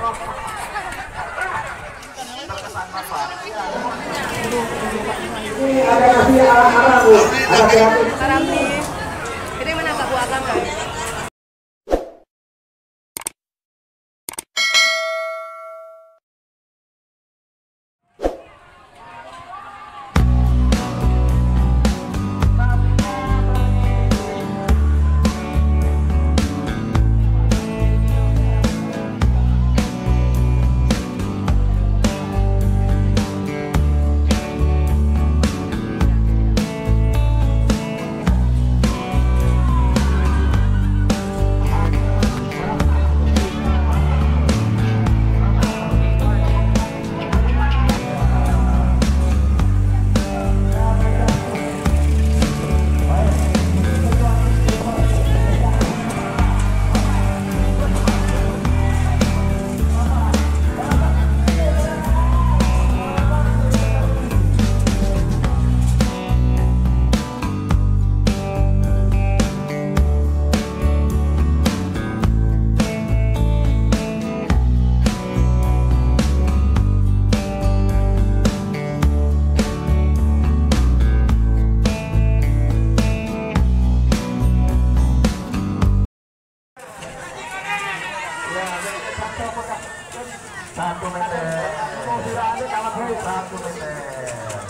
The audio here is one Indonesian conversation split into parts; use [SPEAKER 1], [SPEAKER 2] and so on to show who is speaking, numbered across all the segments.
[SPEAKER 1] Ini ada nasi arang, Bu. Ada kreatif.
[SPEAKER 2] Arang nih. Ini mana tak buat kan?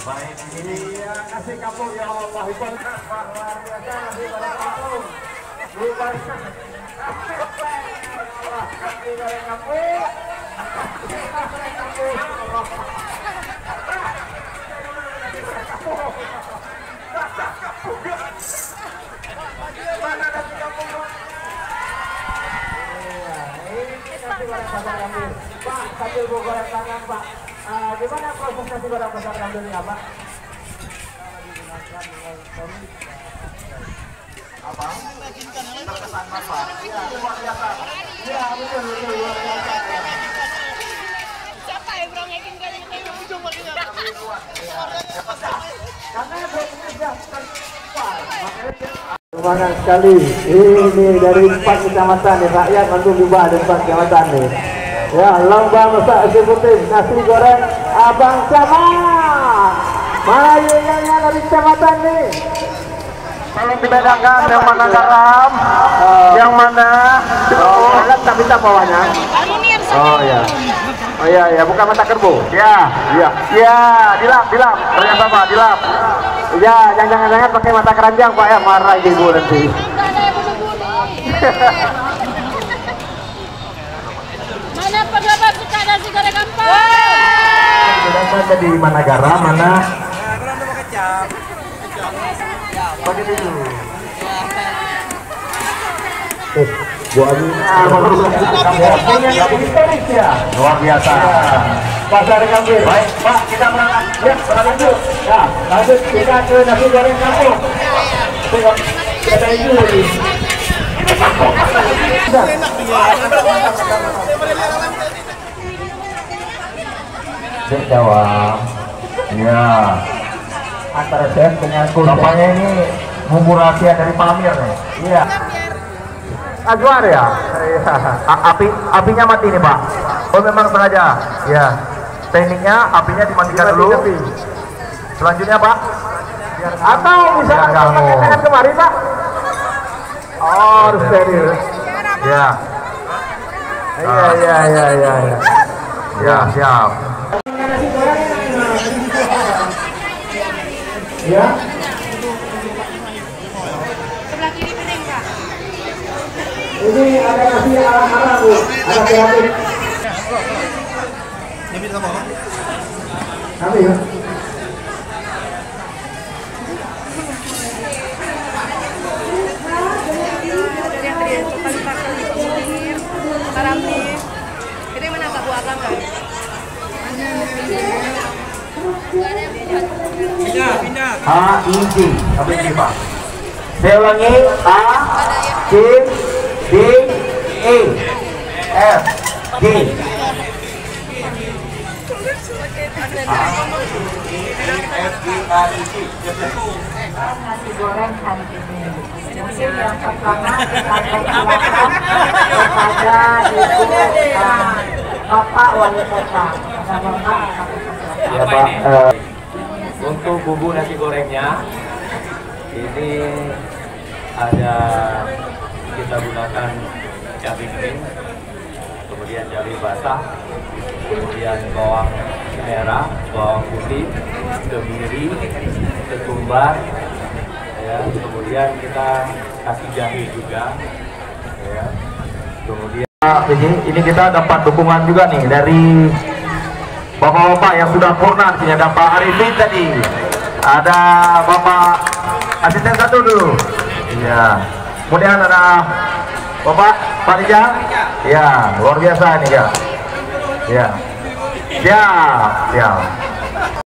[SPEAKER 1] Baik, ini kasih kampung ya Allah, luar biasa nasi goreng kampung. Luar biasa. Nasi goreng kampung. Mana nasi kampung? Ini nasi goreng pasar kambing. Pak, sambil bu goreng tangan, Pak. Gimana proses nasi goreng pasar kambingnya, Pak? Apa? Terkesan apa? Iya, luar biasa. Iya, betul luar biasa.
[SPEAKER 2] Siapa yang bro ngekin kali ini ujung makin
[SPEAKER 1] Karena ini sudah terpar. Semangat sekali. Ini dari 4 kecamatan nih, rakyat Bandung juga ada 4 kecamatan nih. Ya, lomba masak eksekutif nasi goreng Abang Camat. Mana yang dari kecamatan nih? Tolong dibedakan yang mana garam, yang mana alat tak bisa bawahnya. Oh ya, oh ya, bukan mata kerbau. Ya, dilap, ternyata Pak, dilap. Ya, jangan pakai mata keranjang Pak ya, marah ibu nanti.
[SPEAKER 2] Mana pejabat suka nasi goreng kampung?
[SPEAKER 1] Sudah jadi mana garam, mana pakai dulu. Bu Abi, luar biasa. Pasar kambing. Baik, Pak, kita berangkat. Ya, berlanjut. Ya, lanjut kita ke nasi goreng kampung. Kita itu lagi. Jawab. Ya. Antara chef dengan kru. Bapaknya ini bumbu rahasia dari Pamir nih. Iya. Azwar ya? Iya. Apinya mati nih Pak. Oh memang sengaja. Ya. Tekniknya apinya dimatikan dulu. Selanjutnya Pak. Atau bisa pakai tangan kemari Pak. Oh harus steril. Ya. Iya. Ya siap. Ya.
[SPEAKER 2] Sebelah kiri piring, Pak.
[SPEAKER 1] Ini ada nasi arang-arang, Bu. Ada kreatif.
[SPEAKER 3] Ini sama apa?
[SPEAKER 1] Kami ya.
[SPEAKER 2] Arang nih. Ini mana tak buat kan?
[SPEAKER 3] Pindah.
[SPEAKER 1] A, I, D. Apa ini Pak? Saya ulangi. A, C, D, E, F, G.
[SPEAKER 4] Nasi goreng hari ini. Mungkin yang pertama kita perkenalkan kepada Ibu Bapak Wali Kota. Ada Bapak.
[SPEAKER 1] Ya Pak, untuk bumbu nasi gorengnya ini ada kita gunakan cabai kering, kemudian cabai basah, kemudian bawang merah, bawang putih, kemiri, ketumbar, ya, kemudian kita kasih jahe juga, ya. Kemudian ini kita dapat dukungan juga nih dari bapak-bapak yang sudah purna, ada Pak Arifin tadi, ada Bapak asisten satu dulu, ya. Kemudian ada Bapak Pak Rijal, ya, luar biasa nih ya, ya, siap, siap.